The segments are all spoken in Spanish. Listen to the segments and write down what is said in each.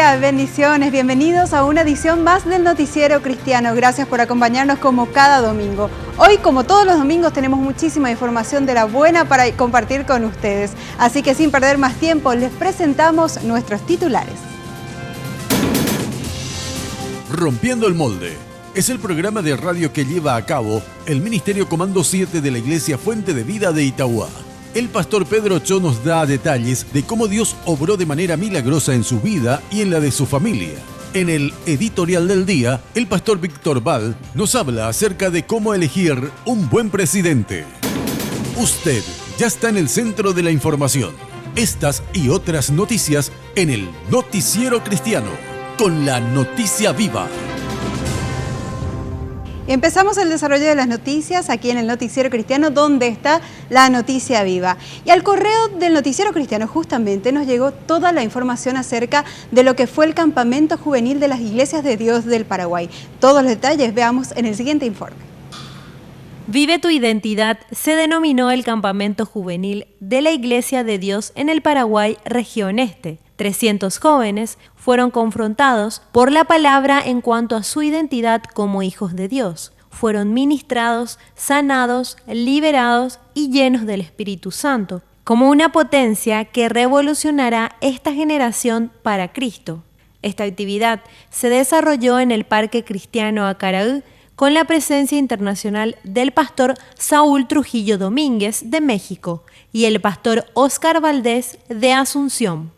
día, bendiciones, bienvenidos a una edición más del Noticiero Cristiano. Gracias por acompañarnos como cada domingo. Hoy, como todos los domingos, tenemos muchísima información de la buena para compartir con ustedes. Así que sin perder más tiempo, les presentamos nuestros titulares. Rompiendo el Molde es el programa de radio que lleva a cabo el Ministerio Comando 7 de la Iglesia Fuente de Vida de Itauguá. El pastor Pedro Cho nos da detalles de cómo Dios obró de manera milagrosa en su vida y en la de su familia. En el editorial del día, el pastor Víctor Val nos habla acerca de cómo elegir un buen presidente. Usted ya está en el centro de la información. Estas y otras noticias en el Noticiero Cristiano, con la noticia viva. Empezamos el desarrollo de las noticias aquí en el Noticiero Cristiano, donde está la noticia viva. Y al correo del Noticiero Cristiano justamente nos llegó toda la información acerca de lo que fue el campamento juvenil de las Iglesias de Dios del Paraguay. Todos los detalles veamos en el siguiente informe. Vive tu identidad se denominó el campamento juvenil de la Iglesia de Dios en el Paraguay, región este. 300 jóvenes fueron confrontados por la palabra en cuanto a su identidad como hijos de Dios. Fueron ministrados, sanados, liberados y llenos del Espíritu Santo, como una potencia que revolucionará esta generación para Cristo. Esta actividad se desarrolló en el Parque Cristiano Acaraú, con la presencia internacional del pastor Saúl Trujillo Domínguez de México y el pastor Óscar Valdés de Asunción.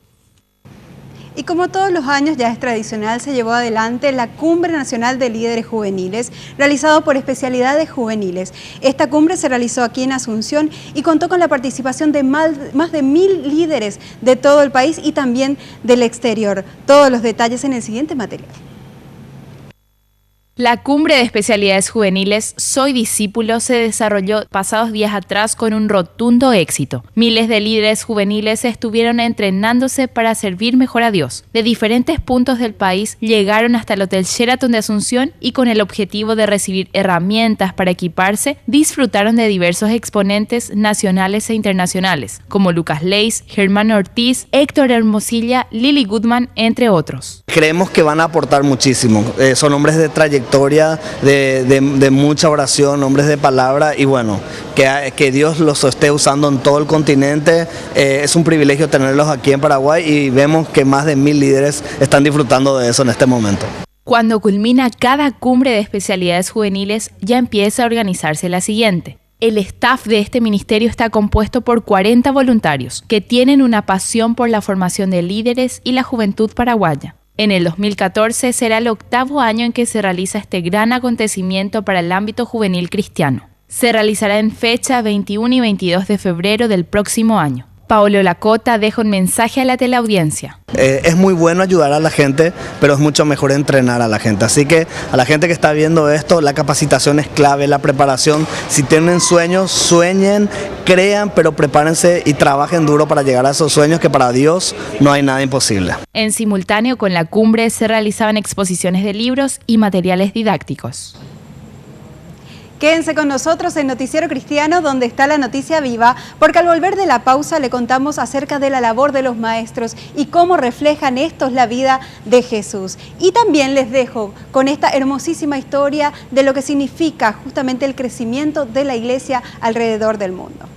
Y como todos los años ya es tradicional, se llevó adelante la Cumbre Nacional de Líderes Juveniles, realizado por especialidades juveniles. Esta cumbre se realizó aquí en Asunción y contó con la participación de más de 1000 líderes de todo el país y también del exterior. Todos los detalles en el siguiente material. La cumbre de especialidades juveniles Soy Discípulo se desarrolló pasados días atrás con un rotundo éxito. Miles de líderes juveniles estuvieron entrenándose para servir mejor a Dios. De diferentes puntos del país llegaron hasta el Hotel Sheraton de Asunción y con el objetivo de recibir herramientas para equiparse, disfrutaron de diversos exponentes nacionales e internacionales, como Lucas Leis, Germán Ortiz, Héctor Hermosilla, Lily Goodman, entre otros. Creemos que van a aportar muchísimo. Son hombres de trayectoria, de mucha oración, hombres de palabra y bueno, que Dios los esté usando en todo el continente. Es un privilegio tenerlos aquí en Paraguay y vemos que más de 1000 líderes están disfrutando de eso en este momento. Cuando culmina cada cumbre de especialidades juveniles, ya empieza a organizarse la siguiente. El staff de este ministerio está compuesto por 40 voluntarios que tienen una pasión por la formación de líderes y la juventud paraguaya. En el 2014 será el 8º año en que se realiza este gran acontecimiento para el ámbito juvenil cristiano. Se realizará en fecha 21 y 22 de febrero del próximo año. Paolo Lacota deja un mensaje a la teleaudiencia. Es muy bueno ayudar a la gente, pero es mucho mejor entrenar a la gente. Así que a la gente que está viendo esto, la capacitación es clave, la preparación. Si tienen sueños, sueñen, crean, pero prepárense y trabajen duro para llegar a esos sueños, que para Dios no hay nada imposible. En simultáneo con la cumbre se realizaban exposiciones de libros y materiales didácticos. Quédense con nosotros en Noticiero Cristiano, donde está la noticia viva, porque al volver de la pausa le contamos acerca de la labor de los maestros y cómo reflejan estos la vida de Jesús. Y también les dejo con esta hermosísima historia de lo que significa justamente el crecimiento de la iglesia alrededor del mundo.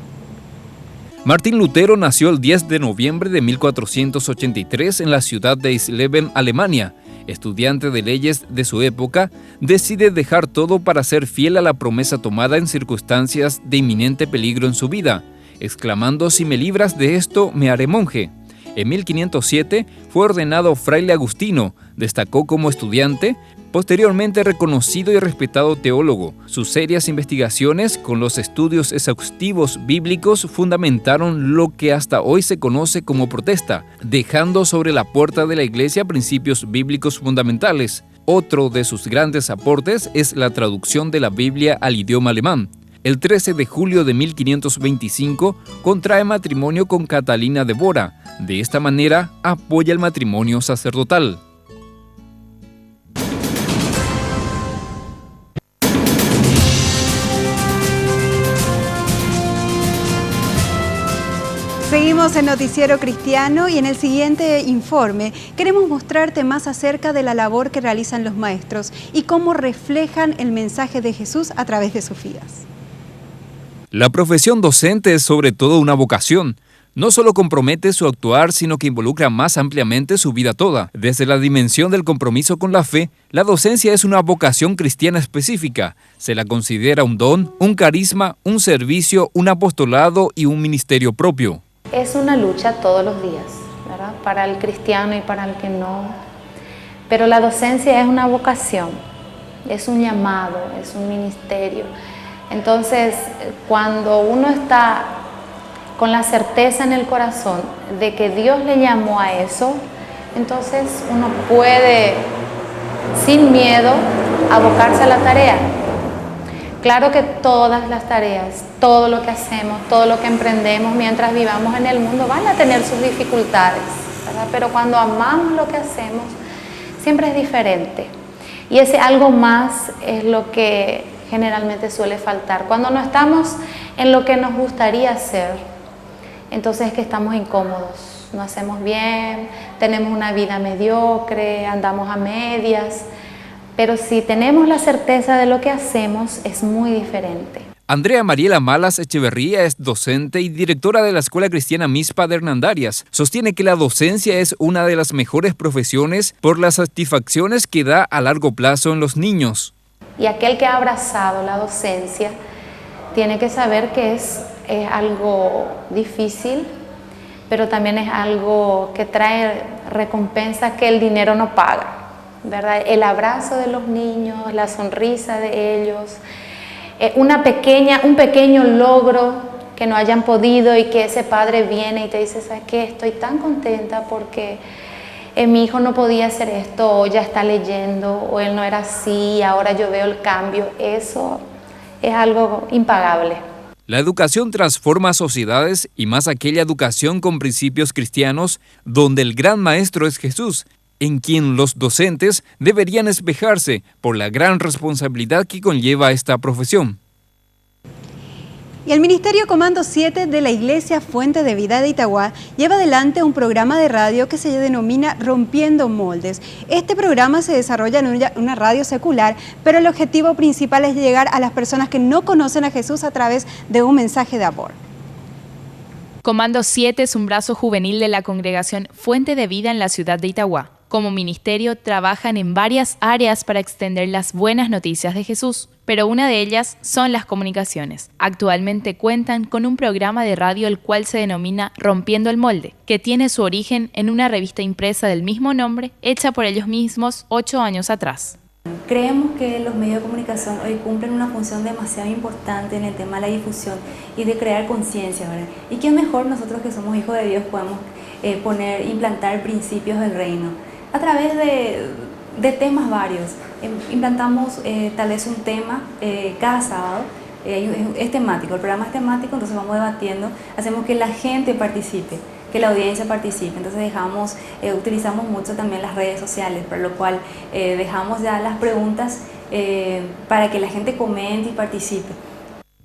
Martín Lutero nació el 10 de noviembre de 1483 en la ciudad de Eisleben, Alemania. Estudiante de leyes de su época, decide dejar todo para ser fiel a la promesa tomada en circunstancias de inminente peligro en su vida, exclamando: «Si me libras de esto, me haré monje». En 1507 fue ordenado fraile agustino, destacó como estudiante, posteriormente reconocido y respetado teólogo. Sus serias investigaciones con los estudios exhaustivos bíblicos fundamentaron lo que hasta hoy se conoce como protesta, dejando sobre la puerta de la Iglesia principios bíblicos fundamentales. Otro de sus grandes aportes es la traducción de la Biblia al idioma alemán. El 13 de julio de 1525 contrae matrimonio con Catalina de Bora. De esta manera apoya el matrimonio sacerdotal. Seguimos Continuamos en Noticiero Cristiano y en el siguiente informe queremos mostrarte más acerca de la labor que realizan los maestros y cómo reflejan el mensaje de Jesús a través de sus vidas. La profesión docente es sobre todo una vocación. No solo compromete su actuar, sino que involucra más ampliamente su vida toda. Desde la dimensión del compromiso con la fe, la docencia es una vocación cristiana específica. Se la considera un don, un carisma, un servicio, un apostolado y un ministerio propio. Es una lucha todos los días, ¿verdad? Para el cristiano y para el que no. Pero la docencia es una vocación, es un llamado, es un ministerio. Entonces, cuando uno está con la certeza en el corazón de que Dios le llamó a eso, entonces uno puede, sin miedo, abocarse a la tarea. Claro que todas las tareas, todo lo que hacemos, todo lo que emprendemos mientras vivamos en el mundo van a tener sus dificultades, ¿verdad? Pero cuando amamos lo que hacemos, siempre es diferente. Y ese algo más es lo que generalmente suele faltar. Cuando no estamos en lo que nos gustaría hacer, entonces es que estamos incómodos, no hacemos bien, tenemos una vida mediocre, andamos a medias, pero si tenemos la certeza de lo que hacemos, es muy diferente. Andrea Mariela Malas Echeverría es docente y directora de la Escuela Cristiana Mispa de Hernandarias. Sostiene que la docencia es una de las mejores profesiones por las satisfacciones que da a largo plazo en los niños. Y aquel que ha abrazado la docencia tiene que saber que es algo difícil, pero también es algo que trae recompensa que el dinero no paga, ¿verdad? El abrazo de los niños, la sonrisa de ellos, un pequeño logro que no hayan podido y que ese padre viene y te dice, ¿sabes qué? Estoy tan contenta porque mi hijo no podía hacer esto, o ya está leyendo, o él no era así, ahora yo veo el cambio. Eso es algo impagable. La educación transforma sociedades y más aquella educación con principios cristianos donde el gran maestro es Jesús, en quien los docentes deberían espejarse por la gran responsabilidad que conlleva esta profesión. Y el Ministerio Comando 7 de la Iglesia Fuente de Vida de Itagua lleva adelante un programa de radio que se denomina Rompiendo Moldes. Este programa se desarrolla en una radio secular, pero el objetivo principal es llegar a las personas que no conocen a Jesús a través de un mensaje de amor. Comando 7 es un brazo juvenil de la congregación Fuente de Vida en la ciudad de Itagua. Como ministerio trabajan en varias áreas para extender las buenas noticias de Jesús, pero una de ellas son las comunicaciones. Actualmente cuentan con un programa de radio el cual se denomina Rompiendo el Molde, que tiene su origen en una revista impresa del mismo nombre, hecha por ellos mismos 8 años atrás. Creemos que los medios de comunicación hoy cumplen una función demasiado importante en el tema de la difusión y de crear conciencia, ¿verdad? Y qué mejor nosotros que somos hijos de Dios podemos implantar principios del reino a través de temas varios. Implantamos tal vez un tema cada sábado, es temático, el programa es temático, entonces vamos debatiendo, hacemos que la gente participe, que la audiencia participe, entonces utilizamos mucho también las redes sociales, por lo cual dejamos ya las preguntas para que la gente comente y participe.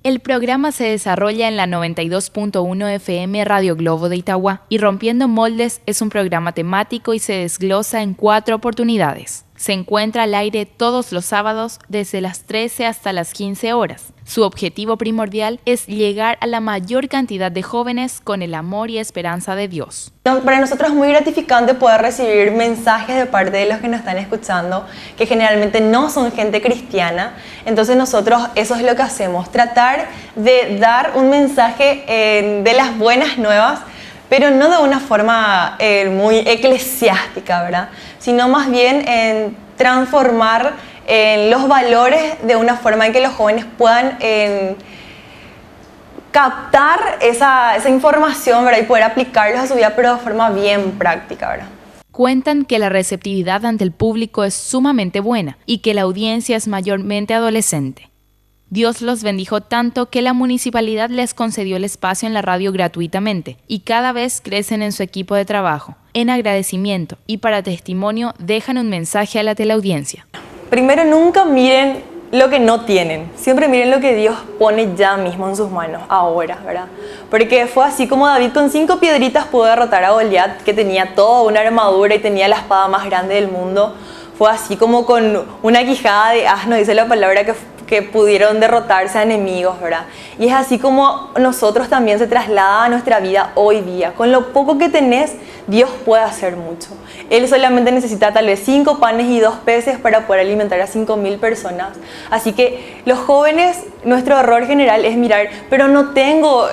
El programa se desarrolla en la 92.1 FM Radio Globo de Itagua y Rompiendo Moldes es un programa temático y se desglosa en 4 oportunidades. Se encuentra al aire todos los sábados desde las 13 hasta las 15 horas. Su objetivo primordial es llegar a la mayor cantidad de jóvenes con el amor y esperanza de Dios. Para nosotros es muy gratificante poder recibir mensajes de parte de los que nos están escuchando, que generalmente no son gente cristiana. Entonces nosotros eso es lo que hacemos, tratar de dar un mensaje de las buenas nuevas, pero no de una forma muy eclesiástica, ¿verdad? Sino más bien en transformar los valores de una forma en que los jóvenes puedan captar esa información, ¿verdad? Y poder aplicarlos a su vida, pero de forma bien práctica, ¿verdad? Cuentan que la receptividad ante el público es sumamente buena y que la audiencia es mayormente adolescente. Dios los bendijo tanto que la municipalidad les concedió el espacio en la radio gratuitamente y cada vez crecen en su equipo de trabajo. En agradecimiento y para testimonio dejan un mensaje a la teleaudiencia. Primero, nunca miren lo que no tienen. Siempre miren lo que Dios pone ya mismo en sus manos, ahora, ¿verdad? Porque fue así como David con 5 piedritas pudo derrotar a Goliat, que tenía toda una armadura y tenía la espada más grande del mundo. Fue así como con una quijada de asno, dice la palabra, que pudieron derrotarse a enemigos, ¿verdad? Y es así como nosotros también se traslada a nuestra vida hoy día. Con lo poco que tenés, Dios puede hacer mucho. Él solamente necesita tal vez 5 panes y 2 peces para poder alimentar a 5.000 personas. Así que los jóvenes, nuestro error general es mirar, pero no tengo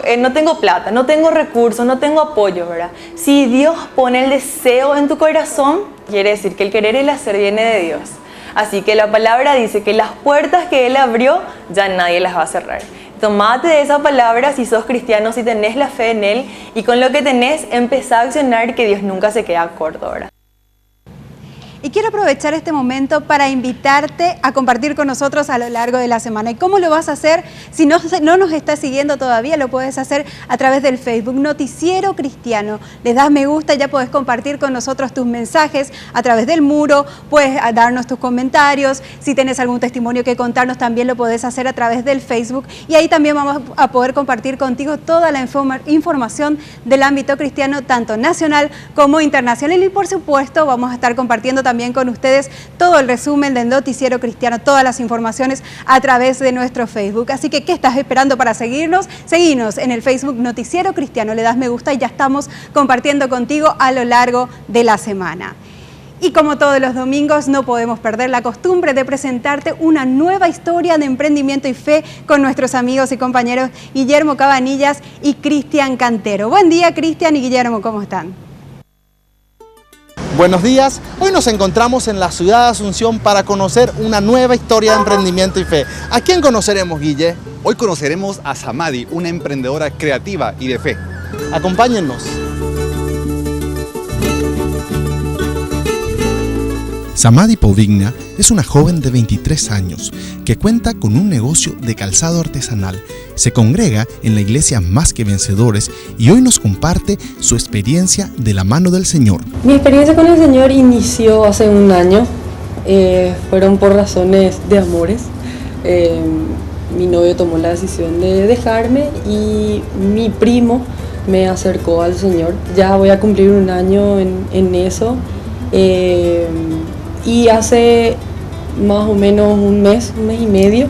plata, no tengo recursos, no tengo apoyo, ¿verdad? Si Dios pone el deseo en tu corazón, quiere decir que el querer y el hacer viene de Dios. Así que la palabra dice que las puertas que Él abrió, ya nadie las va a cerrar. Tomate de esa palabra si sos cristiano, si tenés la fe en Él, y con lo que tenés, empezá a accionar, que Dios nunca se queda corto, ¿verdad? Y quiero aprovechar este momento para invitarte a compartir con nosotros a lo largo de la semana. ¿Y cómo lo vas a hacer? Si no nos estás siguiendo todavía, lo puedes hacer a través del Facebook Noticiero Cristiano. Les das me gusta, ya podés compartir con nosotros tus mensajes a través del muro, puedes darnos tus comentarios. Si tienes algún testimonio que contarnos, también lo podés hacer a través del Facebook. Y ahí también vamos a poder compartir contigo toda la información del ámbito cristiano, tanto nacional como internacional. Y por supuesto, vamos a estar compartiendo también con ustedes todo el resumen del Noticiero Cristiano, todas las informaciones a través de nuestro Facebook. Así que, ¿qué estás esperando para seguirnos? Seguinos en el Facebook Noticiero Cristiano, le das me gusta y ya estamos compartiendo contigo a lo largo de la semana. Y como todos los domingos, no podemos perder la costumbre de presentarte una nueva historia de emprendimiento y fe con nuestros amigos y compañeros Guillermo Cabanillas y Cristian Cantero. Buen día, Cristian y Guillermo, ¿cómo están? Buenos días, hoy nos encontramos en la ciudad de Asunción para conocer una nueva historia de emprendimiento y fe. ¿A quién conoceremos, Guille? Hoy conoceremos a Samadi, una emprendedora creativa y de fe. Acompáñennos. Samadi Povigna es una joven de 23 años que cuenta con un negocio de calzado artesanal. Se congrega en la iglesia Más que Vencedores y hoy nos comparte su experiencia de la mano del Señor. Mi experiencia con el Señor inició hace un año. Fueron por razones de amores. Mi novio tomó la decisión de dejarme y mi primo me acercó al Señor. Ya voy a cumplir un año en eso. Y hace más o menos un mes y medio,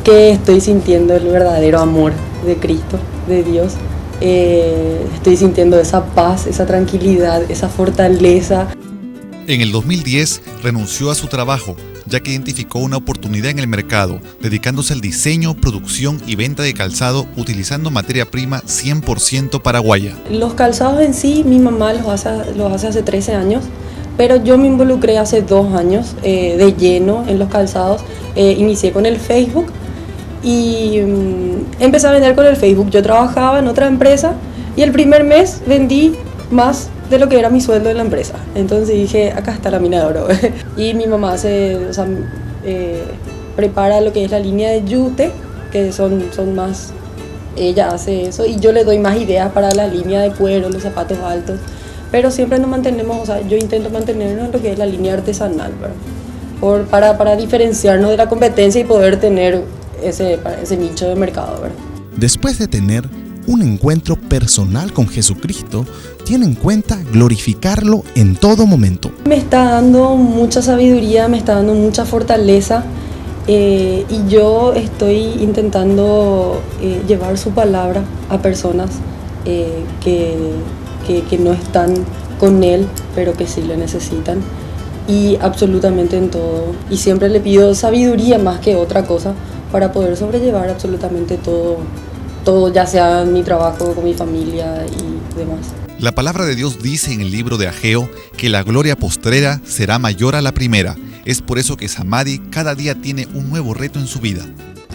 que estoy sintiendo el verdadero amor de Cristo, de Dios. Estoy sintiendo esa paz, esa tranquilidad, esa fortaleza. En el 2010 renunció a su trabajo, ya que identificó una oportunidad en el mercado, dedicándose al diseño, producción y venta de calzado utilizando materia prima 100% paraguaya. Los calzados en sí, mi mamá los hace hace 13 años. Pero yo me involucré hace 2 años de lleno en los calzados. Inicié con el Facebook y empecé a vender con el Facebook. Yo trabajaba en otra empresa y el primer mes vendí más de lo que era mi sueldo en la empresa. Entonces dije, acá está la mina de oro. Y mi mamá prepara lo que es la línea de yute, que son más... Ella hace eso y yo le doy más ideas para la línea de cuero, los zapatos altos. Pero siempre nos mantenemos, yo intento mantenernos en lo que es la línea artesanal, ¿verdad? Para diferenciarnos de la competencia y poder tener ese nicho de mercado, ¿verdad? Después de tener un encuentro personal con Jesucristo, tiene en cuenta glorificarlo en todo momento. Me está dando mucha sabiduría, me está dando mucha fortaleza y yo estoy intentando llevar su palabra a personas que no están con Él, pero que sí le necesitan, y absolutamente en todo. Y siempre le pido sabiduría más que otra cosa para poder sobrellevar absolutamente todo, ya sea mi trabajo, con mi familia y demás. La palabra de Dios dice en el libro de Ageo que la gloria postrera será mayor a la primera. Es por eso que Samadi cada día tiene un nuevo reto en su vida.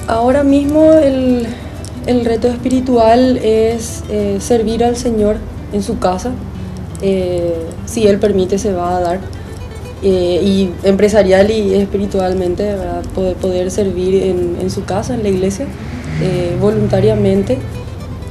Ahora mismo el reto espiritual es servir al Señor en su casa, si Él permite se va a dar, y empresarial y espiritualmente, ¿verdad? Poder servir en su casa, en la iglesia, voluntariamente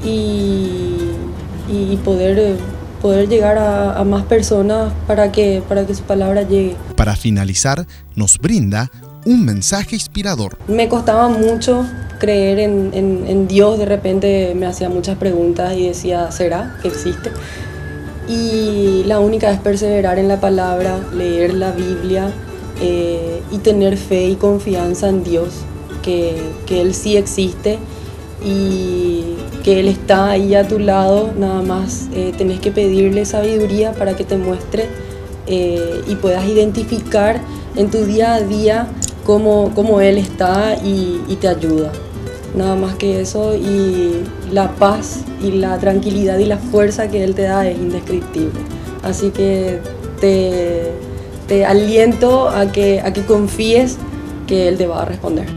y poder llegar a más personas para que su palabra llegue. Para finalizar, nos brinda un mensaje inspirador. Me costaba mucho creer en Dios, de repente me hacía muchas preguntas y decía, ¿será que existe? Y la única es perseverar en la palabra, leer la Biblia y tener fe y confianza en Dios, que Él sí existe y que Él está ahí a tu lado. Nada más tenés que pedirle sabiduría para que te muestre y puedas identificar en tu día a día cómo Él está y te ayuda. Nada más que eso, y la paz y la tranquilidad y la fuerza que Él te da es indescriptible. Así que te aliento a que confíes que Él te va a responder.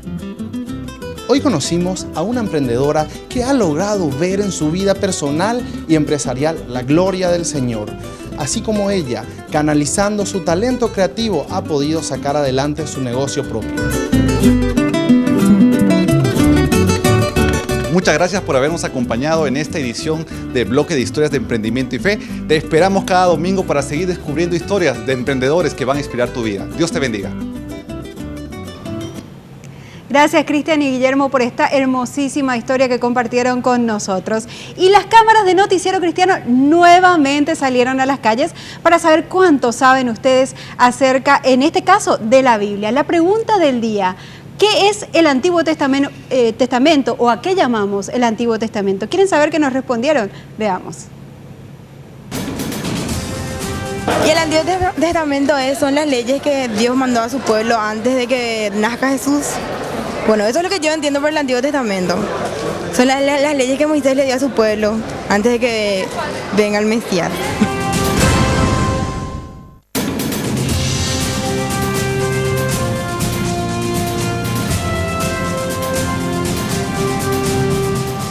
Hoy conocimos a una emprendedora que ha logrado ver en su vida personal y empresarial la gloria del Señor. Así como ella, canalizando su talento creativo, ha podido sacar adelante su negocio propio. Muchas gracias por habernos acompañado en esta edición de Bloque de Historias de Emprendimiento y Fe. Te esperamos cada domingo para seguir descubriendo historias de emprendedores que van a inspirar tu vida. Dios te bendiga. Gracias, Cristian y Guillermo, por esta hermosísima historia que compartieron con nosotros. Y las cámaras de Noticiero Cristiano nuevamente salieron a las calles para saber cuánto saben ustedes acerca, en este caso, de la Biblia. La pregunta del día: ¿qué es el Antiguo Testamento o a qué llamamos el Antiguo Testamento? ¿Quieren saber qué nos respondieron? Veamos. Y el Antiguo Testamento son las leyes que Dios mandó a su pueblo antes de que nazca Jesús. Bueno, eso es lo que yo entiendo por el Antiguo Testamento. Son las leyes que Moisés le dio a su pueblo antes de que venga el Mesías.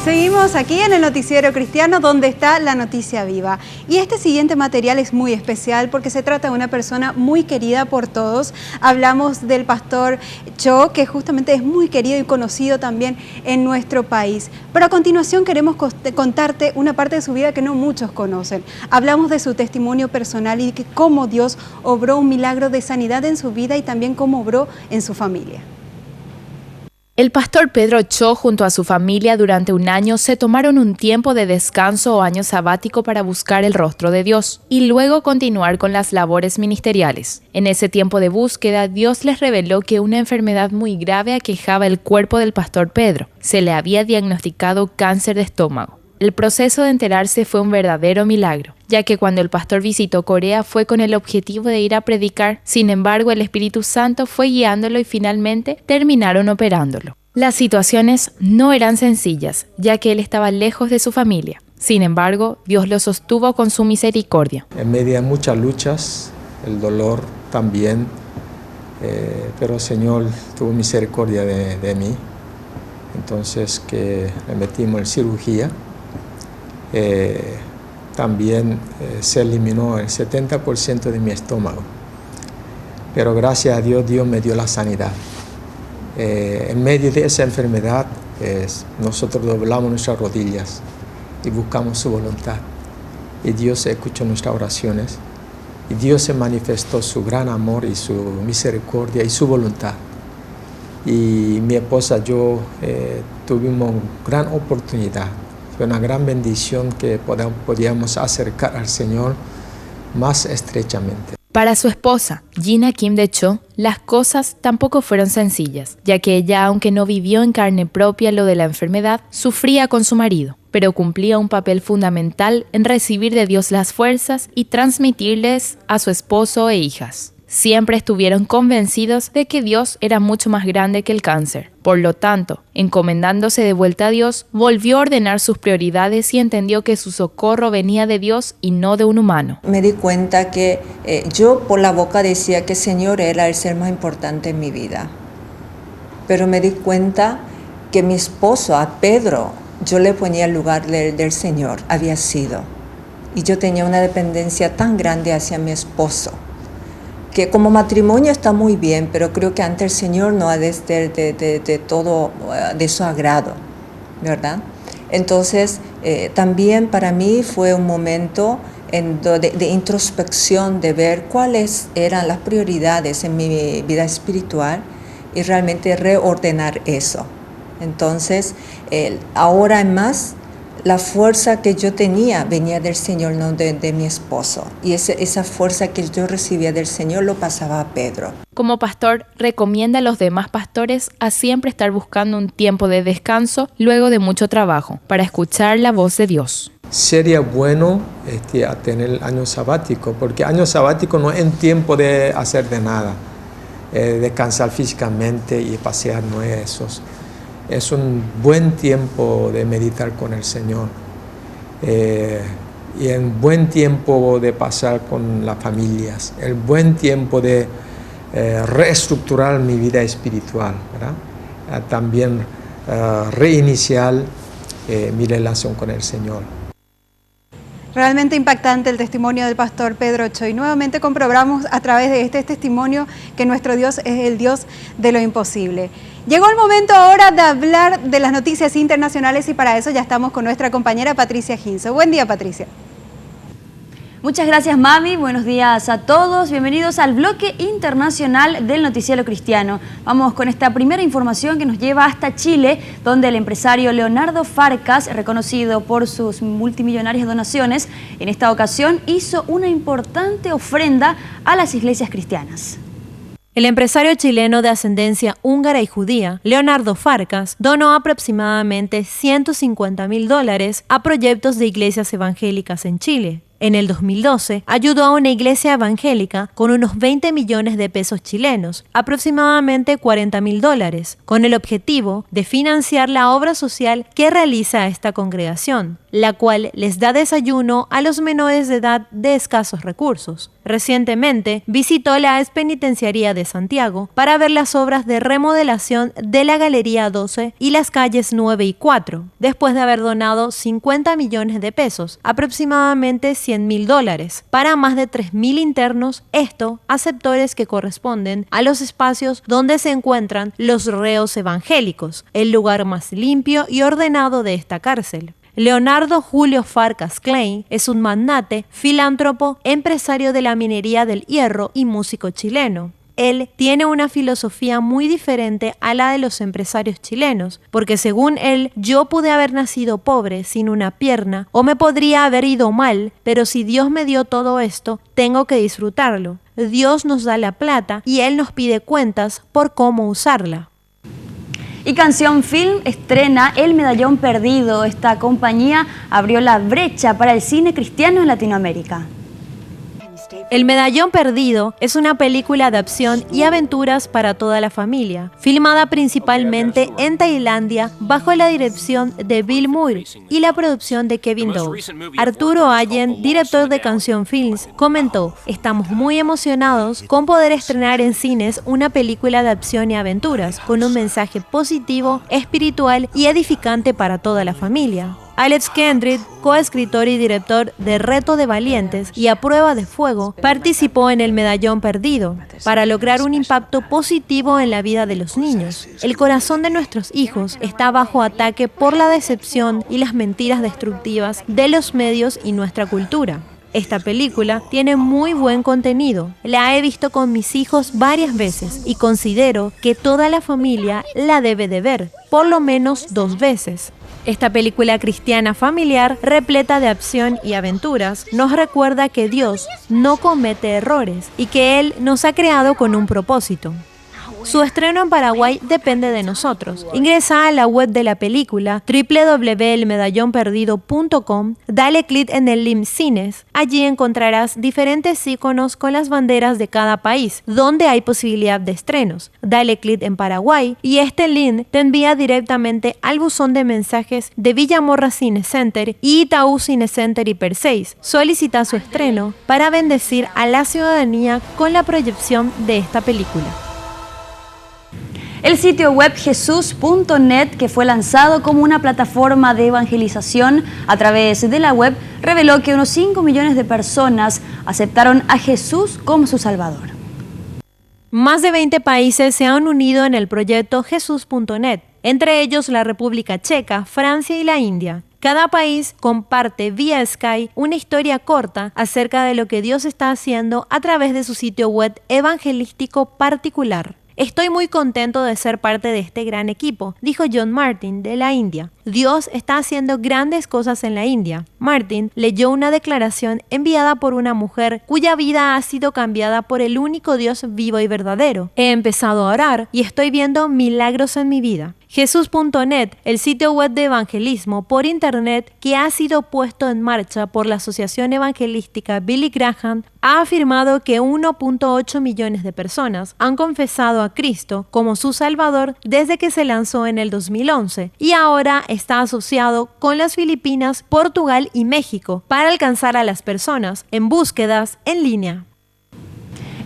Seguimos aquí en el Noticiero Cristiano, donde está la noticia viva. Y este siguiente material es muy especial porque se trata de una persona muy querida por todos. Hablamos del pastor Cho, que justamente es muy querido y conocido también en nuestro país. Pero a continuación queremos contarte una parte de su vida que no muchos conocen. Hablamos de su testimonio personal y de cómo Dios obró un milagro de sanidad en su vida y también cómo obró en su familia. El pastor Pedro Cho junto a su familia durante un año se tomaron un tiempo de descanso o año sabático para buscar el rostro de Dios y luego continuar con las labores ministeriales. En ese tiempo de búsqueda, Dios les reveló que una enfermedad muy grave aquejaba el cuerpo del pastor Pedro. Se le había diagnosticado cáncer de estómago. El proceso de enterarse fue un verdadero milagro, ya que cuando el pastor visitó Corea fue con el objetivo de ir a predicar. Sin embargo, el Espíritu Santo fue guiándolo y finalmente terminaron operándolo. Las situaciones no eran sencillas, ya que él estaba lejos de su familia. Sin embargo, Dios lo sostuvo con su misericordia. En medio de muchas luchas, el dolor también, pero el Señor tuvo misericordia de mí. Entonces que le metimos en cirugía. También se eliminó el 70% de mi estómago. Pero gracias a Dios, Dios me dio la sanidad. En medio de esa enfermedad, nosotros doblamos nuestras rodillas y buscamos su voluntad. Y Dios escuchó nuestras oraciones. Y Dios se manifestó su gran amor y su misericordia y su voluntad. Y mi esposa y yo tuvimos gran oportunidad. Fue una gran bendición que podíamos acercar al Señor más estrechamente. Para su esposa, Gina Kim de Cho, las cosas tampoco fueron sencillas, ya que ella, aunque no vivió en carne propia lo de la enfermedad, sufría con su marido, pero cumplía un papel fundamental en recibir de Dios las fuerzas y transmitirles a su esposo e hijas. Siempre estuvieron convencidos de que Dios era mucho más grande que el cáncer. Por lo tanto, encomendándose de vuelta a Dios, volvió a ordenar sus prioridades y entendió que su socorro venía de Dios y no de un humano. Me di cuenta que yo por la boca decía que el Señor era el ser más importante en mi vida. Pero me di cuenta que mi esposo, a Pedro, yo le ponía el lugar del Señor, había sido. Y yo tenía una dependencia tan grande hacia mi esposo, que como matrimonio está muy bien, pero creo que ante el Señor no ha de ser de todo de su agrado, ¿verdad? Entonces, también para mí fue un momento de introspección, de ver cuáles eran las prioridades en mi vida espiritual y realmente reordenar eso. Entonces, ahora en más, la fuerza que yo tenía venía del Señor, no de mi esposo. Y esa fuerza que yo recibía del Señor lo pasaba a Pedro. Como pastor, recomienda a los demás pastores a siempre estar buscando un tiempo de descanso luego de mucho trabajo, para escuchar la voz de Dios. Sería bueno tener año sabático, porque año sabático no es en tiempo de hacer de nada. Descansar físicamente y pasear no es eso. Es un buen tiempo de meditar con el Señor y un buen tiempo de pasar con las familias, el buen tiempo de reestructurar mi vida espiritual, ¿verdad? También reiniciar mi relación con el Señor. Realmente impactante el testimonio del pastor Pedro Cho, y nuevamente comprobamos a través de este testimonio que nuestro Dios es el Dios de lo imposible. Llegó el momento ahora de hablar de las noticias internacionales, y para eso ya estamos con nuestra compañera Patricia Ginzo. Buen día, Patricia. Muchas gracias, Mami. Buenos días a todos. Bienvenidos al bloque internacional del Noticiero Cristiano. Vamos con esta primera información que nos lleva hasta Chile, donde el empresario Leonardo Farcas, reconocido por sus multimillonarias donaciones, en esta ocasión hizo una importante ofrenda a las iglesias cristianas. El empresario chileno de ascendencia húngara y judía, Leonardo Farcas, donó aproximadamente $150.000 a proyectos de iglesias evangélicas en Chile. En el 2012, ayudó a una iglesia evangélica con unos 20 millones de pesos chilenos, aproximadamente $40.000, con el objetivo de financiar la obra social que realiza esta congregación, la cual les da desayuno a los menores de edad de escasos recursos. Recientemente, visitó la expenitenciaría de Santiago para ver las obras de remodelación de la Galería 12 y las calles 9 y 4, después de haber donado 50 millones de pesos, aproximadamente $100.000, para más de 3.000 internos, esto a sectores que corresponden a los espacios donde se encuentran los reos evangélicos, el lugar más limpio y ordenado de esta cárcel. Leonardo Julio Farcas Klein es un magnate, filántropo, empresario de la minería del hierro y músico chileno. Él tiene una filosofía muy diferente a la de los empresarios chilenos, porque según él, yo pude haber nacido pobre, sin una pierna, o me podría haber ido mal, pero si Dios me dio todo esto, tengo que disfrutarlo. Dios nos da la plata y Él nos pide cuentas por cómo usarla. Y Canción Film estrena El Medallón Perdido. Esta compañía abrió la brecha para el cine cristiano en Latinoamérica. El Medallón Perdido es una película de acción y aventuras para toda la familia, filmada principalmente en Tailandia bajo la dirección de Bill Moore y la producción de Kevin Doe. Arturo Allen, director de Canción Films, comentó: "Estamos muy emocionados con poder estrenar en cines una película de acción y aventuras con un mensaje positivo, espiritual y edificante para toda la familia". Alex Kendrick, coescritor y director de Reto de Valientes y A Prueba de Fuego, participó en El Medallón Perdido para lograr un impacto positivo en la vida de los niños. El corazón de nuestros hijos está bajo ataque por la decepción y las mentiras destructivas de los medios y nuestra cultura. Esta película tiene muy buen contenido. La he visto con mis hijos varias veces y considero que toda la familia la debe de ver, por lo menos 2 veces. Esta película cristiana familiar, repleta de acción y aventuras, nos recuerda que Dios no comete errores y que Él nos ha creado con un propósito. Su estreno en Paraguay depende de nosotros. Ingresa a la web de la película www.elmedallonperdido.com, dale clic en el link Cines. Allí encontrarás diferentes iconos con las banderas de cada país, donde hay posibilidad de estrenos. Dale clic en Paraguay y este link te envía directamente al buzón de mensajes de Villamorra Cine Center y Itaú Cine Center y Perseis. Solicita su estreno para bendecir a la ciudadanía con la proyección de esta película. El sitio web jesús.net, que fue lanzado como una plataforma de evangelización a través de la web, reveló que unos 5 millones de personas aceptaron a Jesús como su Salvador. Más de 20 países se han unido en el proyecto jesús.net, entre ellos la República Checa, Francia y la India. Cada país comparte vía Skype una historia corta acerca de lo que Dios está haciendo a través de su sitio web evangelístico particular. Estoy muy contento de ser parte de este gran equipo, dijo John Martin de la India. Dios está haciendo grandes cosas en la India. Martin leyó una declaración enviada por una mujer cuya vida ha sido cambiada por el único Dios vivo y verdadero. He empezado a orar y estoy viendo milagros en mi vida. Jesús.net, el sitio web de evangelismo por internet que ha sido puesto en marcha por la Asociación Evangelística Billy Graham, ha afirmado que 1.8 millones de personas han confesado a Cristo como su Salvador desde que se lanzó en el 2011 y ahora está asociado con las Filipinas, Portugal y México para alcanzar a las personas en búsquedas en línea.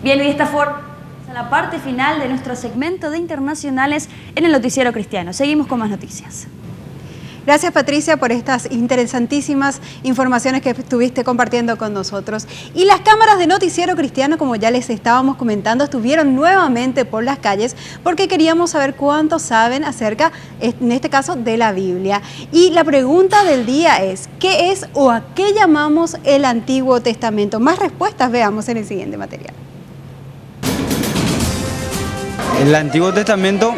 Bien, y de esta forma a la parte final de nuestro segmento de internacionales en el Noticiero Cristiano. Seguimos con más noticias. Gracias, Patricia, por estas interesantísimas informaciones que estuviste compartiendo con nosotros. Y las cámaras de Noticiero Cristiano, como ya les estábamos comentando, estuvieron nuevamente por las calles porque queríamos saber cuánto saben acerca, en este caso, de la Biblia. Y la pregunta del día es, ¿qué es o a qué llamamos el Antiguo Testamento? Más respuestas veamos en el siguiente material. El Antiguo Testamento,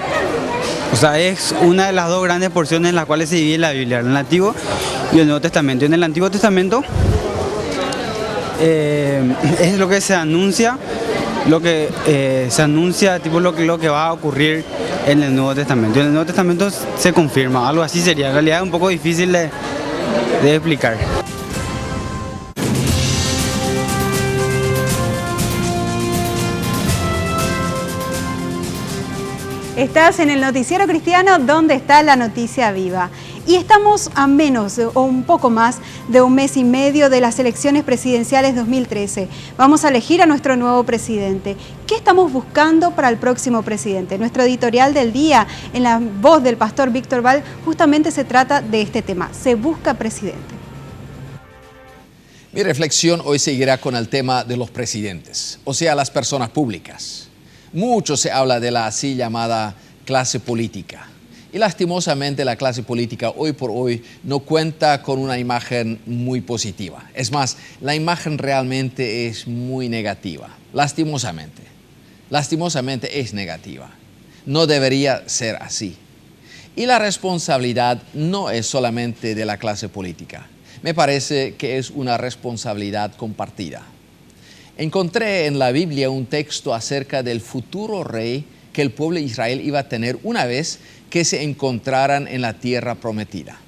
es una de las dos grandes porciones en las cuales se divide la Biblia, el Antiguo y el Nuevo Testamento. En el Antiguo Testamento es lo que se anuncia, lo que va a ocurrir en el Nuevo Testamento. En el Nuevo Testamento se confirma, algo así sería. En realidad es un poco difícil de explicar. Estás en el Noticiero Cristiano, donde está la noticia viva. Y estamos a menos o un poco más de un mes y medio de las elecciones presidenciales 2013. Vamos a elegir a nuestro nuevo presidente. ¿Qué estamos buscando para el próximo presidente? Nuestro editorial del día, en la voz del pastor Víctor Val, justamente se trata de este tema. Se busca presidente. Mi reflexión hoy seguirá con el tema de los presidentes, o sea, las personas públicas. Mucho se habla de la así llamada clase política. Y lastimosamente la clase política hoy por hoy no cuenta con una imagen muy positiva. Es más, la imagen realmente es muy negativa. Lastimosamente es negativa. No debería ser así. Y la responsabilidad no es solamente de la clase política. Me parece que es una responsabilidad compartida. Encontré en la Biblia un texto acerca del futuro rey que el pueblo de Israel iba a tener una vez que se encontraran en la tierra prometida.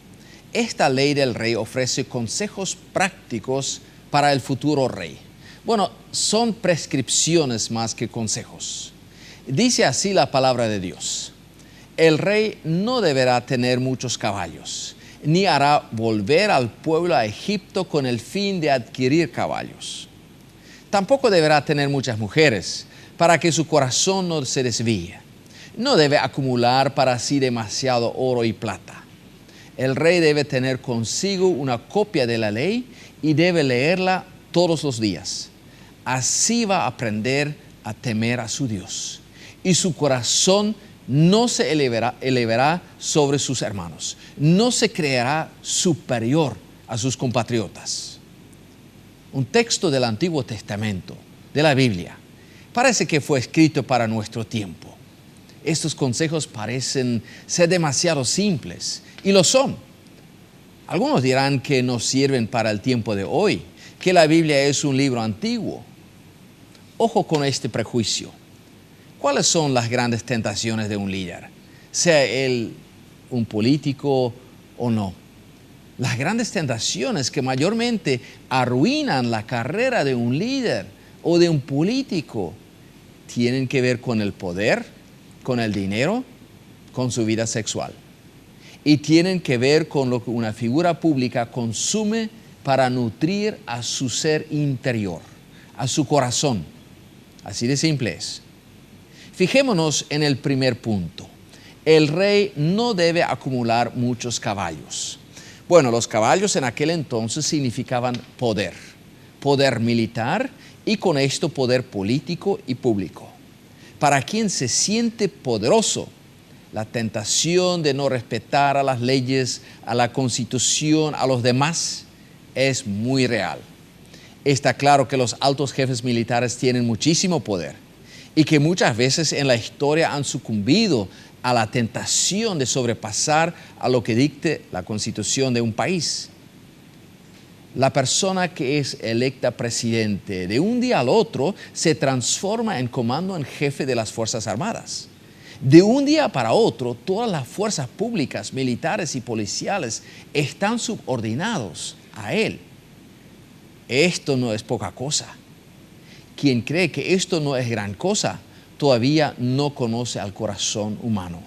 Esta ley del rey ofrece consejos prácticos para el futuro rey. Bueno, son prescripciones más que consejos. Dice así la palabra de Dios: el rey no deberá tener muchos caballos, ni hará volver al pueblo a Egipto con el fin de adquirir caballos. Tampoco deberá tener muchas mujeres, para que su corazón no se desvíe. No debe acumular para sí demasiado oro y plata. El rey debe tener consigo una copia de la ley y debe leerla todos los días. Así va a aprender a temer a su Dios. Y su corazón no se elevará sobre sus hermanos. No se creerá superior a sus compatriotas. Un texto del Antiguo Testamento, de la Biblia, parece que fue escrito para nuestro tiempo. Estos consejos parecen ser demasiado simples, y lo son. Algunos dirán que no sirven para el tiempo de hoy, que la Biblia es un libro antiguo. Ojo con este prejuicio. ¿Cuáles son las grandes tentaciones de un líder? Sea él un político o no. Las grandes tentaciones que mayormente arruinan la carrera de un líder o de un político tienen que ver con el poder, con el dinero, con su vida sexual. Y tienen que ver con lo que una figura pública consume para nutrir a su ser interior, a su corazón. Así de simple es. Fijémonos en el primer punto. El rey no debe acumular muchos caballos. Bueno, los caballos en aquel entonces significaban poder, poder militar y con esto poder político y público. Para quien se siente poderoso, la tentación de no respetar a las leyes, a la Constitución, a los demás, es muy real. Está claro que los altos jefes militares tienen muchísimo poder y que muchas veces en la historia han sucumbido a la tentación de sobrepasar a lo que dicte la constitución de un país. La persona que es electa presidente de un día al otro se transforma en comando en jefe de las Fuerzas Armadas. De un día para otro, todas las fuerzas públicas, militares y policiales están subordinados a él. Esto no es poca cosa. Quien cree que esto no es gran cosa, todavía no conoce al corazón humano.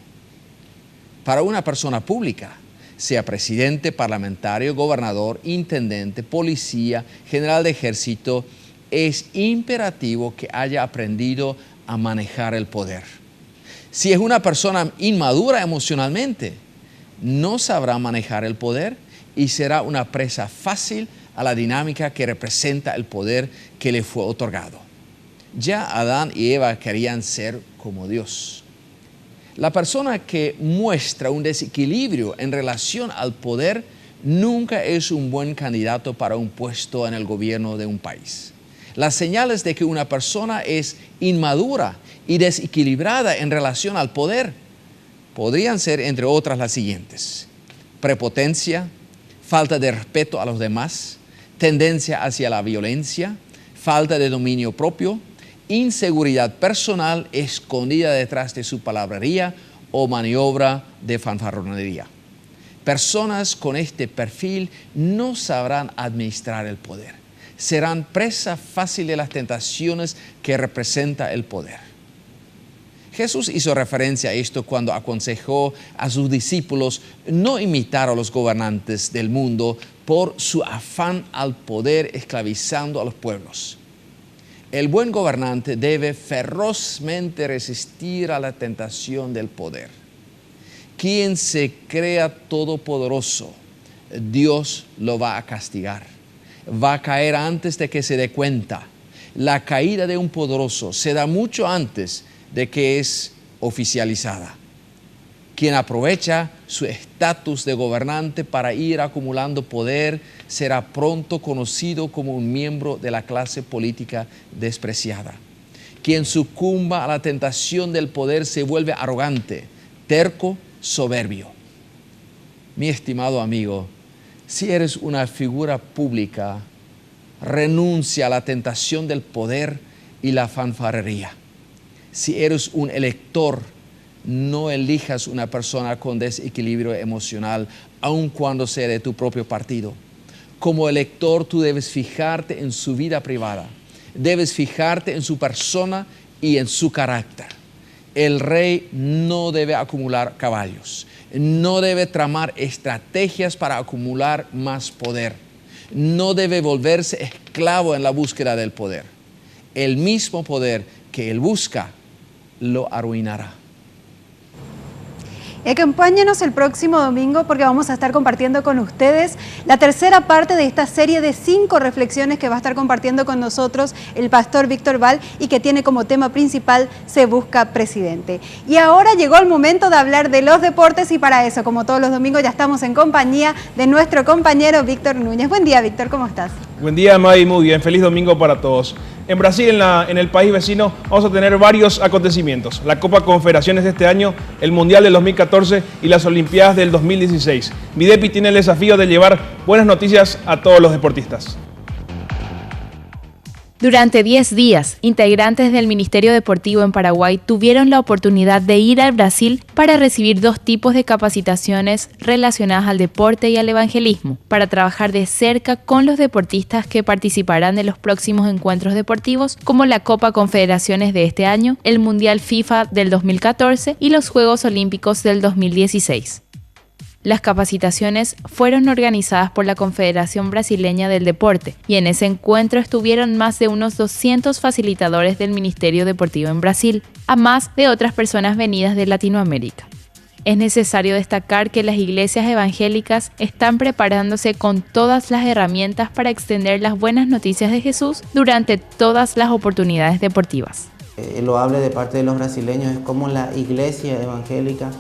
Para una persona pública, sea presidente, parlamentario, gobernador, intendente, policía, general de ejército, es imperativo que haya aprendido a manejar el poder. Si es una persona inmadura emocionalmente, no sabrá manejar el poder y será una presa fácil a la dinámica que representa el poder que le fue otorgado. Ya Adán y Eva querían ser como Dios. La persona que muestra un desequilibrio en relación al poder nunca es un buen candidato para un puesto en el gobierno de un país. Las señales de que una persona es inmadura y desequilibrada en relación al poder podrían ser, entre otras, las siguientes: prepotencia, falta de respeto a los demás, tendencia hacia la violencia, falta de dominio propio, inseguridad personal escondida detrás de su palabrería o maniobra de fanfarronería. Personas con este perfil no sabrán administrar el poder. Serán presa fácil de las tentaciones que representa el poder. Jesús hizo referencia a esto cuando aconsejó a sus discípulos no imitar a los gobernantes del mundo por su afán al poder, esclavizando a los pueblos. El buen gobernante debe ferozmente resistir a la tentación del poder. Quien se crea todopoderoso, Dios lo va a castigar. Va a caer antes de que se dé cuenta. La caída de un poderoso se da mucho antes de que es oficializada. Quien aprovecha su estatus de gobernante para ir acumulando poder será pronto conocido como un miembro de la clase política despreciada. Quien sucumba a la tentación del poder se vuelve arrogante, terco, soberbio. Mi estimado amigo, si eres una figura pública, renuncia a la tentación del poder y la fanfarrería. Si eres un elector, no elijas una persona con desequilibrio emocional, aun cuando sea de tu propio partido. Como elector, tú debes fijarte en su vida privada, debes fijarte en su persona y en su carácter. El rey no debe acumular caballos, no debe tramar estrategias para acumular más poder, no debe volverse esclavo en la búsqueda del poder. El mismo poder que él busca lo arruinará. Y acompáñenos el próximo domingo porque vamos a estar compartiendo con ustedes la tercera parte de esta serie de 5 reflexiones que va a estar compartiendo con nosotros el pastor Víctor Val y que tiene como tema principal Se busca presidente. Y ahora llegó el momento de hablar de los deportes y para eso, como todos los domingos, ya estamos en compañía de nuestro compañero Víctor Núñez. Buen día, Víctor, ¿cómo estás? Buen día, May, muy bien. Feliz domingo para todos. En Brasil, en el país vecino, vamos a tener varios acontecimientos. La Copa Confederaciones de este año, el Mundial del 2014 y las Olimpiadas del 2016. Videpi tiene el desafío de llevar buenas noticias a todos los deportistas. Durante 10 días, integrantes del Ministerio Deportivo en Paraguay tuvieron la oportunidad de ir al Brasil para recibir 2 tipos de capacitaciones relacionadas al deporte y al evangelismo, para trabajar de cerca con los deportistas que participarán en los próximos encuentros deportivos, como la Copa Confederaciones de este año, el Mundial FIFA del 2014 y los Juegos Olímpicos del 2016. Las capacitaciones fueron organizadas por la Confederación Brasileña del Deporte y en ese encuentro estuvieron más de unos 200 facilitadores del Ministerio Deportivo en Brasil, a más de otras personas venidas de Latinoamérica. Es necesario destacar que las iglesias evangélicas están preparándose con todas las herramientas para extender las buenas noticias de Jesús durante todas las oportunidades deportivas. Lo hable de parte de los brasileños es como la iglesia evangélica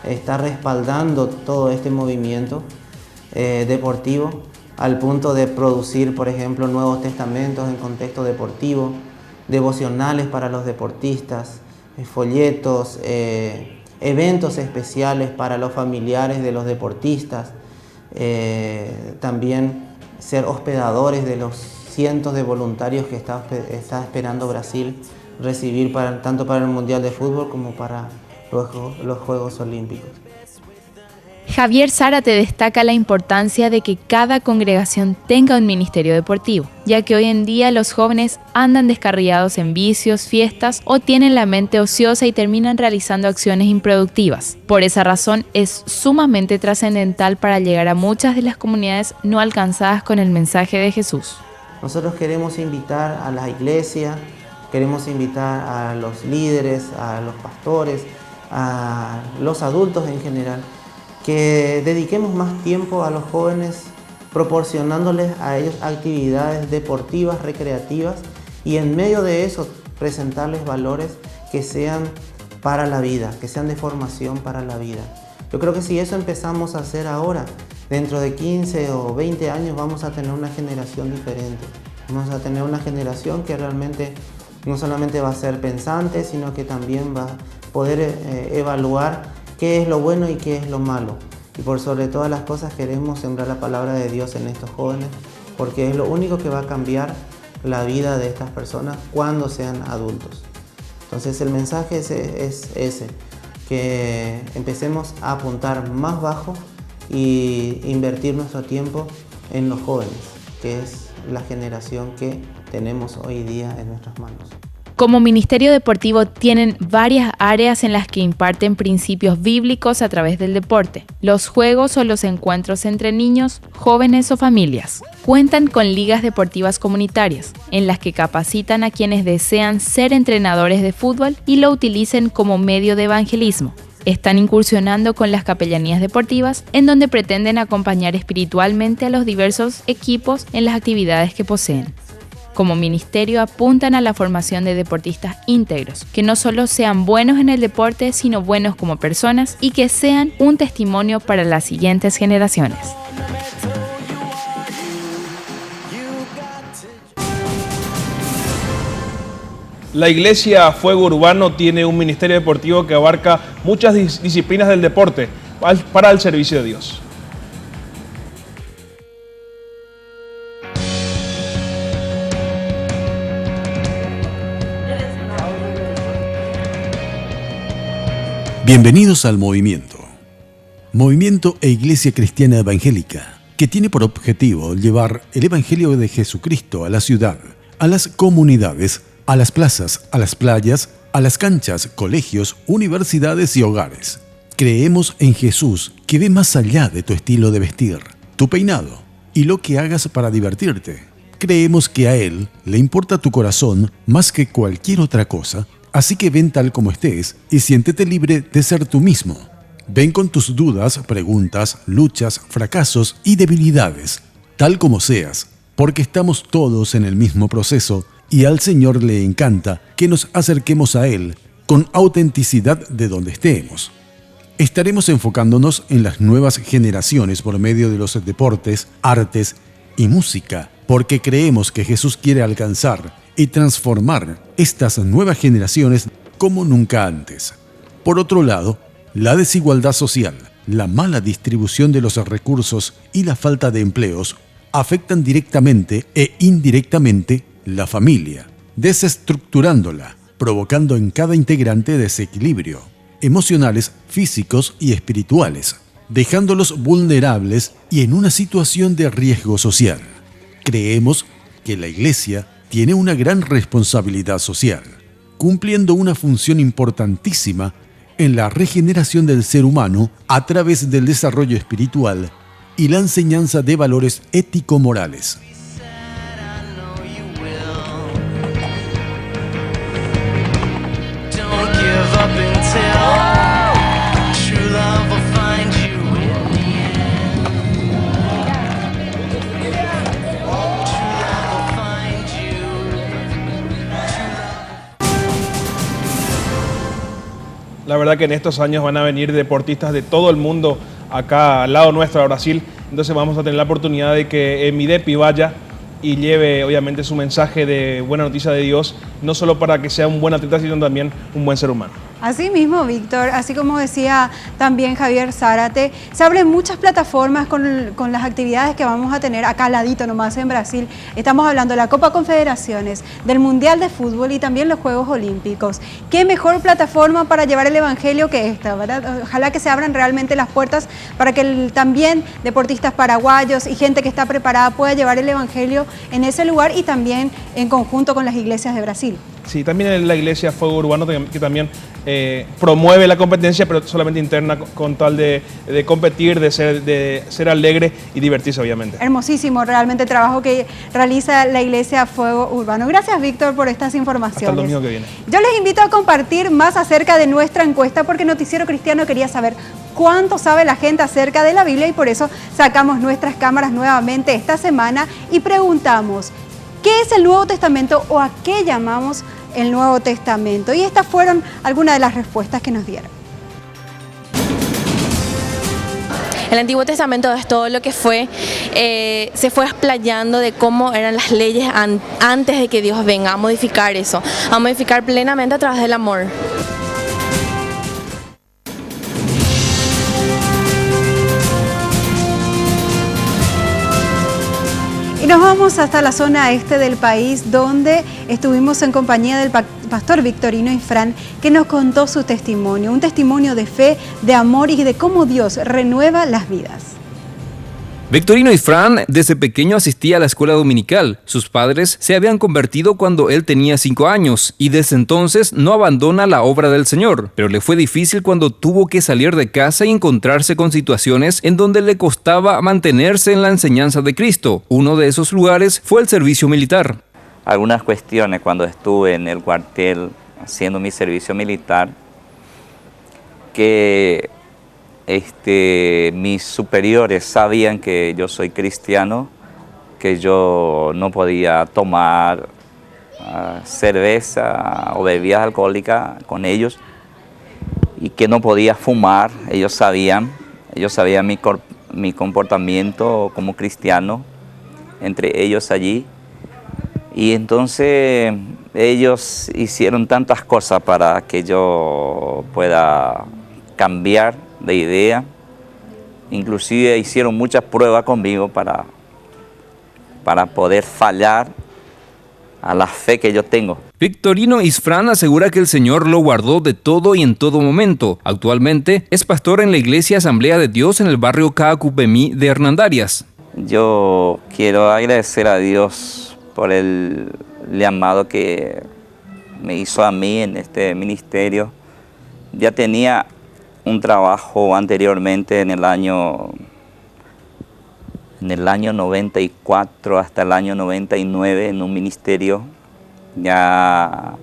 está respaldando todo este movimiento deportivo al punto de producir, por ejemplo, nuevos testamentos en contexto deportivo, devocionales para los deportistas, folletos, eventos especiales para los familiares de los deportistas, también ser hospedadores de los cientos de voluntarios que está esperando Brasil recibir tanto para el Mundial de Fútbol como para los Juegos Olímpicos. Javier Zárate destaca la importancia de que cada congregación tenga un ministerio deportivo, ya que hoy en día los jóvenes andan descarriados en vicios, fiestas o tienen la mente ociosa y terminan realizando acciones improductivas. Por esa razón es sumamente trascendental para llegar a muchas de las comunidades no alcanzadas con el mensaje de Jesús. Nosotros queremos invitar a la iglesia, queremos invitar a los líderes, a los pastores, a los adultos en general, que dediquemos más tiempo a los jóvenes proporcionándoles a ellos actividades deportivas, recreativas y en medio de eso presentarles valores que sean para la vida, que sean de formación para la vida. Yo creo que si eso empezamos a hacer ahora, dentro de 15 o 20 años vamos a tener una generación diferente. Vamos a tener una generación que realmente no solamente va a ser pensante, sino que también va a poder evaluar qué es lo bueno y qué es lo malo. Y por sobre todas las cosas queremos sembrar la palabra de Dios en estos jóvenes, porque es lo único que va a cambiar la vida de estas personas cuando sean adultos. Entonces el mensaje es ese, que empecemos a apuntar más bajo y invertir nuestro tiempo en los jóvenes, que es la generación que tenemos hoy día en nuestras manos. Como ministerio deportivo tienen varias áreas en las que imparten principios bíblicos a través del deporte, los juegos o los encuentros entre niños, jóvenes o familias. Cuentan con ligas deportivas comunitarias, en las que capacitan a quienes desean ser entrenadores de fútbol y lo utilicen como medio de evangelismo. Están incursionando con las capellanías deportivas, en donde pretenden acompañar espiritualmente a los diversos equipos en las actividades que poseen. Como ministerio apuntan a la formación de deportistas íntegros, que no solo sean buenos en el deporte, sino buenos como personas y que sean un testimonio para las siguientes generaciones. La Iglesia Fuego Urbano tiene un ministerio deportivo que abarca muchas disciplinas del deporte para el servicio de Dios. Bienvenidos al Movimiento. Movimiento e Iglesia Cristiana Evangélica, que tiene por objetivo llevar el Evangelio de Jesucristo a la ciudad, a las comunidades, a las plazas, a las playas, a las canchas, colegios, universidades y hogares. Creemos en Jesús, que ve más allá de tu estilo de vestir, tu peinado y lo que hagas para divertirte. Creemos que a Él le importa tu corazón más que cualquier otra cosa. Así que ven tal como estés y siéntete libre de ser tú mismo. Ven con tus dudas, preguntas, luchas, fracasos y debilidades, tal como seas, porque estamos todos en el mismo proceso y al Señor le encanta que nos acerquemos a Él con autenticidad de donde estemos. Estaremos enfocándonos en las nuevas generaciones por medio de los deportes, artes y música, porque creemos que Jesús quiere alcanzar y transformar estas nuevas generaciones como nunca antes. Por otro lado, la desigualdad social, la mala distribución de los recursos y la falta de empleos afectan directamente e indirectamente la familia, desestructurándola, provocando en cada integrante desequilibrio, emocionales, físicos y espirituales, dejándolos vulnerables y en una situación de riesgo social. Creemos que la Iglesia tiene una gran responsabilidad social, cumpliendo una función importantísima en la regeneración del ser humano a través del desarrollo espiritual y la enseñanza de valores ético-morales. La verdad que en estos años van a venir deportistas de todo el mundo acá al lado nuestro, a Brasil. Entonces vamos a tener la oportunidad de que Midepi vaya y lleve obviamente su mensaje de buena noticia de Dios, no solo para que sea un buen atleta, sino también un buen ser humano. Así mismo, Víctor, así como decía también Javier Zárate, se abren muchas plataformas con las actividades que vamos a tener acá al ladito nomás en Brasil. Estamos hablando de la Copa Confederaciones, del Mundial de Fútbol y también los Juegos Olímpicos. ¿Qué mejor plataforma para llevar el Evangelio que esta, verdad? Ojalá que se abran realmente las puertas para que también deportistas paraguayos y gente que está preparada pueda llevar el Evangelio en ese lugar y también en conjunto con las iglesias de Brasil. Sí, también la iglesia Fuego Urbano que también promueve la competencia, pero solamente interna, con tal de competir, de ser alegre y divertirse, obviamente. Hermosísimo realmente el trabajo que realiza la iglesia Fuego Urbano. Gracias, Víctor, por estas informaciones. Hasta el domingo que viene. Yo les invito a compartir más acerca de nuestra encuesta porque Noticiero Cristiano quería saber cuánto sabe la gente acerca de la Biblia y por eso sacamos nuestras cámaras nuevamente esta semana y preguntamos: ¿qué es el Nuevo Testamento o a qué llamamos el Nuevo Testamento? Y estas fueron algunas de las respuestas que nos dieron. El Antiguo Testamento es todo lo que se fue explayando de cómo eran las leyes antes de que Dios venga a modificar eso, a modificar plenamente a través del amor. Y nos vamos hasta la zona este del país, donde estuvimos en compañía del pastor Victorino Ifrán, que nos contó su testimonio, un testimonio de fe, de amor y de cómo Dios renueva las vidas. Victorino Ifrán desde pequeño asistía a la escuela dominical. Sus padres se habían convertido cuando él tenía 5 años y desde entonces no abandona la obra del Señor. Pero le fue difícil cuando tuvo que salir de casa y encontrarse con situaciones en donde le costaba mantenerse en la enseñanza de Cristo. Uno de esos lugares fue el servicio militar. Algunas cuestiones cuando estuve en el cuartel haciendo mi servicio militar, que mis superiores sabían que yo soy cristiano, que yo no podía tomar cerveza o bebidas alcohólicas con ellos y que no podía fumar. Ellos sabían mi comportamiento como cristiano entre ellos allí, y entonces ellos hicieron tantas cosas para que yo pueda cambiar de idea. Inclusive hicieron muchas pruebas conmigo para poder fallar a la fe que yo tengo. Victorino Ifrán asegura que el Señor lo guardó de todo y en todo momento. Actualmente es pastor en la Iglesia Asamblea de Dios en el barrio Caacupemí de Hernandarias. Yo quiero agradecer a Dios por el llamado que me hizo a mí en este ministerio. Ya tenía un trabajo anteriormente en el año 94 hasta el año 99 en un ministerio. Ya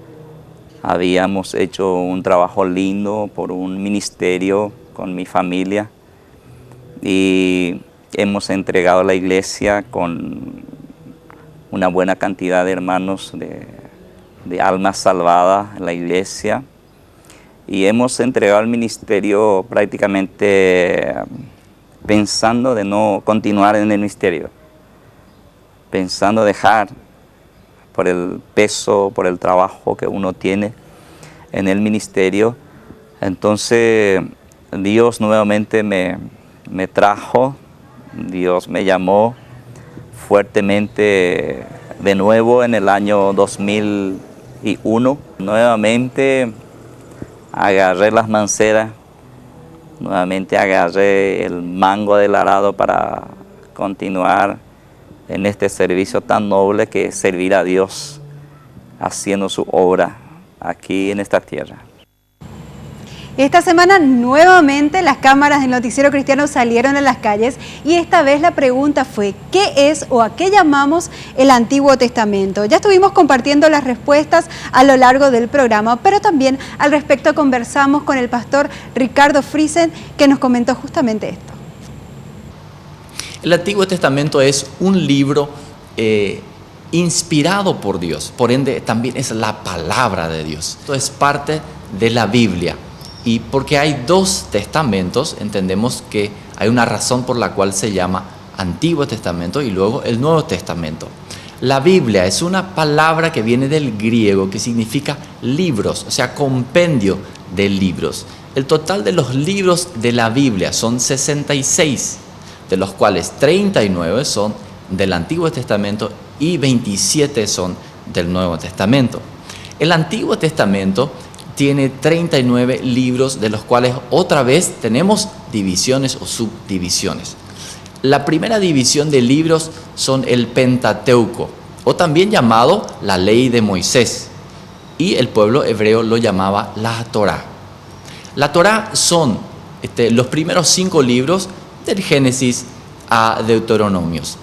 habíamos hecho un trabajo lindo por un ministerio con mi familia y hemos entregado a la iglesia con una buena cantidad de hermanos de almas salvadas en la iglesia. Y hemos entregado al ministerio prácticamente pensando de no continuar en el ministerio, pensando dejar por el peso, por el trabajo que uno tiene en el ministerio. Entonces Dios nuevamente me trajo, Dios me llamó fuertemente de nuevo en el año 2001. Nuevamente agarré las manceras, nuevamente agarré el mango del arado para continuar en este servicio tan noble que es servir a Dios, haciendo su obra aquí en esta tierra. Esta semana nuevamente las cámaras del Noticiero Cristiano salieron a las calles y esta vez la pregunta fue: ¿qué es o a qué llamamos el Antiguo Testamento? Ya estuvimos compartiendo las respuestas a lo largo del programa, pero también al respecto conversamos con el pastor Ricardo Friesen, que nos comentó justamente esto. El Antiguo Testamento es un libro inspirado por Dios, por ende también es la palabra de Dios. Esto es parte de la Biblia. Y porque hay 2 testamentos, entendemos que hay una razón por la cual se llama Antiguo Testamento y luego el Nuevo Testamento. La Biblia es una palabra que viene del griego que significa libros, o sea, compendio de libros. El total de los libros de la Biblia son 66, de los cuales 39 son del Antiguo Testamento y 27 son del Nuevo Testamento. El Antiguo Testamento tiene 39 libros, de los cuales otra vez tenemos divisiones o subdivisiones. La primera división de libros son el Pentateuco, o también llamado la Ley de Moisés, y el pueblo hebreo lo llamaba la Torá. La Torá son los primeros 5 libros del Génesis a Deuteronomios,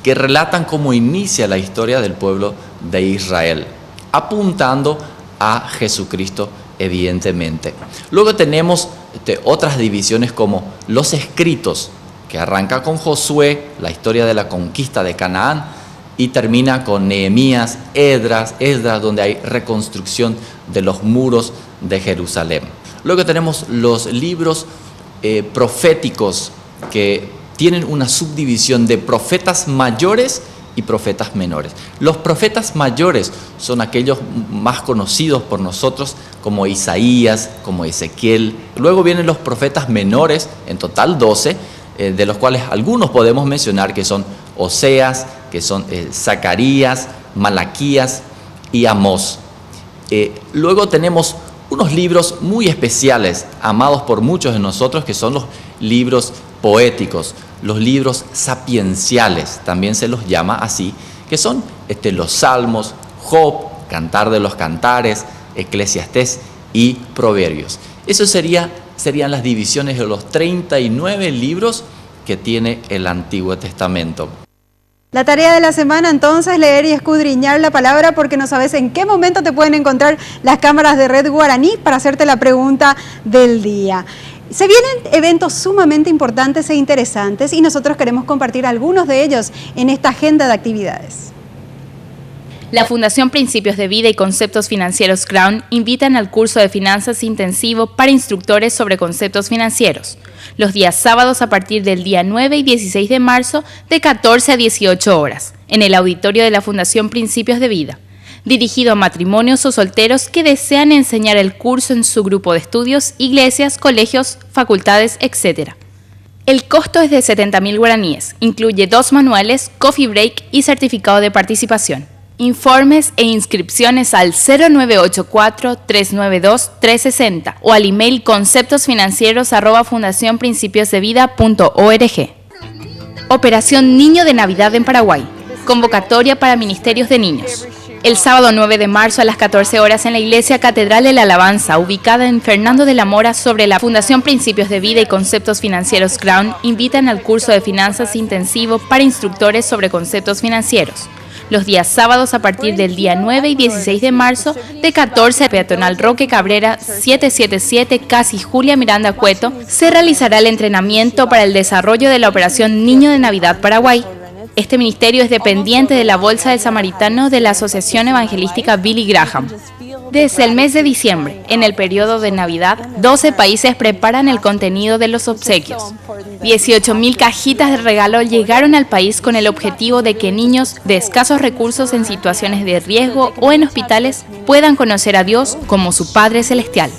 que relatan cómo inicia la historia del pueblo de Israel, apuntando a Jesucristo, evidentemente. Luego tenemos otras divisiones como los escritos, que arranca con Josué, la historia de la conquista de Canaán, y termina con Nehemías, Esdras, donde hay reconstrucción de los muros de Jerusalén. Luego tenemos los libros proféticos, que tienen una subdivisión de profetas mayores y profetas menores. Los profetas mayores son aquellos más conocidos por nosotros, como Isaías, como Ezequiel. Luego vienen los profetas menores, en total 12, de los cuales algunos podemos mencionar que son Oseas, que son Zacarías, Malaquías y Amós. Luego tenemos unos libros muy especiales, amados por muchos de nosotros, que son los libros poéticos, los libros sapienciales, también se los llama así, que son los Salmos, Job, Cantar de los Cantares, Eclesiastés y Proverbios. Eso serían las divisiones de los 39 libros que tiene el Antiguo Testamento. La tarea de la semana entonces, leer y escudriñar la palabra, porque no sabes en qué momento te pueden encontrar las cámaras de Red Guaraní para hacerte la pregunta del día. Se vienen eventos sumamente importantes e interesantes y nosotros queremos compartir algunos de ellos en esta agenda de actividades. La Fundación Principios de Vida y Conceptos Financieros Crown invitan al curso de finanzas intensivo para instructores sobre conceptos financieros, los días sábados a partir del día 9 y 16 de marzo de 14 a 18 horas, en el auditorio de la Fundación Principios de Vida, dirigido a matrimonios o solteros que desean enseñar el curso en su grupo de estudios, iglesias, colegios, facultades, etc. El costo es de 70.000 guaraníes, incluye 2 manuales, coffee break y certificado de participación. Informes e inscripciones al 0984-392-360 o al email conceptosfinancieros@fundacionprincipiosdevida.org. Operación Niño de Navidad en Paraguay. Convocatoria para ministerios de niños. El sábado 9 de marzo a las 14 horas en la Iglesia Catedral de la Alabanza, ubicada en Fernando de la Mora, sobre la Fundación Principios de Vida y Conceptos Financieros Crown, invitan al curso de finanzas intensivo para instructores sobre conceptos financieros. Los días sábados a partir del día 9 y 16 de marzo de 14 a Peatonal Roque Cabrera 777, Casi Julia Miranda Cueto, se realizará el entrenamiento para el desarrollo de la Operación Niño de Navidad Paraguay. Este ministerio es dependiente de la Bolsa del Samaritano de la Asociación Evangelística Billy Graham. Desde el mes de diciembre, en el periodo de Navidad, 12 países preparan el contenido de los obsequios. 18.000 cajitas de regalo llegaron al país con el objetivo de que niños de escasos recursos en situaciones de riesgo o en hospitales puedan conocer a Dios como su Padre Celestial.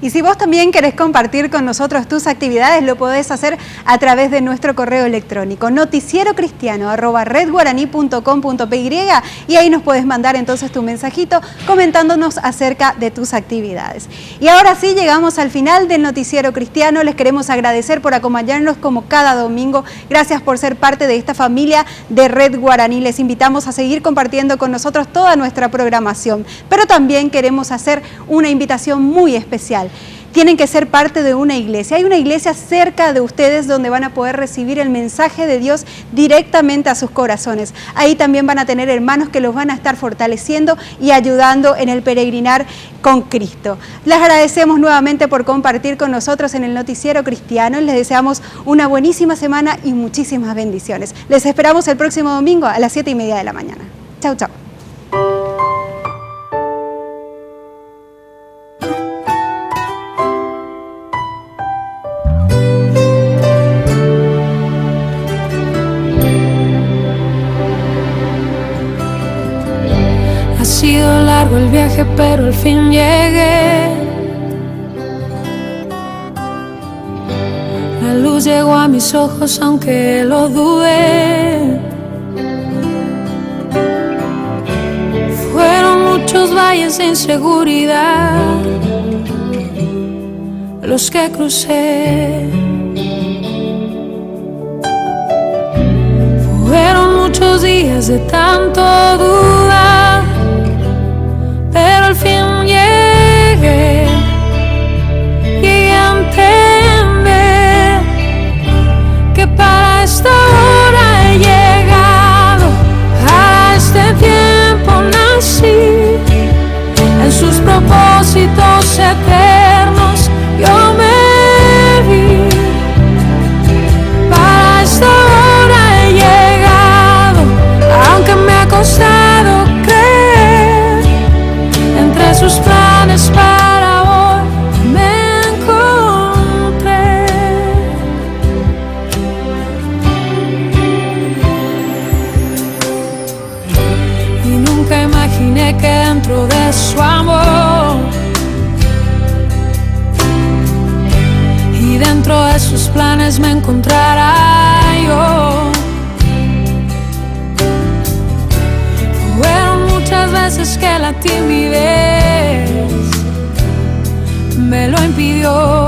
Y si vos también querés compartir con nosotros tus actividades, lo podés hacer a través de nuestro correo electrónico noticierocristiano@redguaraní.com.py, y ahí nos podés mandar entonces tu mensajito comentándonos acerca de tus actividades. Y ahora sí, llegamos al final del Noticiero Cristiano. Les queremos agradecer por acompañarnos como cada domingo. Gracias por ser parte de esta familia de Red Guaraní. Les invitamos a seguir compartiendo con nosotros toda nuestra programación, pero también queremos hacer una invitación muy especial. Tienen que ser parte de una iglesia. Hay una iglesia cerca de ustedes donde van a poder recibir el mensaje de Dios directamente a sus corazones. Ahí también van a tener hermanos que los van a estar fortaleciendo y ayudando en el peregrinar con Cristo. Les agradecemos nuevamente por compartir con nosotros en el Noticiero Cristiano y les deseamos una buenísima semana y muchísimas bendiciones. Les esperamos el próximo domingo a las 7:30 de la mañana. Chau, chau. viaje, pero al fin llegué. La luz llegó a mis ojos aunque lo dudé. Fueron muchos valles de inseguridad los que crucé. Fueron muchos días de tanto dudar, pero al fin llegué a entender que para esta hora he llegado, para este tiempo nací, en sus propósitos eternos yo me vi. Para esta hora he llegado, aunque me ha costado creer, entre sus planes para hoy me encontré. Y nunca imaginé que dentro de su amor y dentro de sus planes me encontrará yo. Fueron muchas veces que la timidez me lo impidió.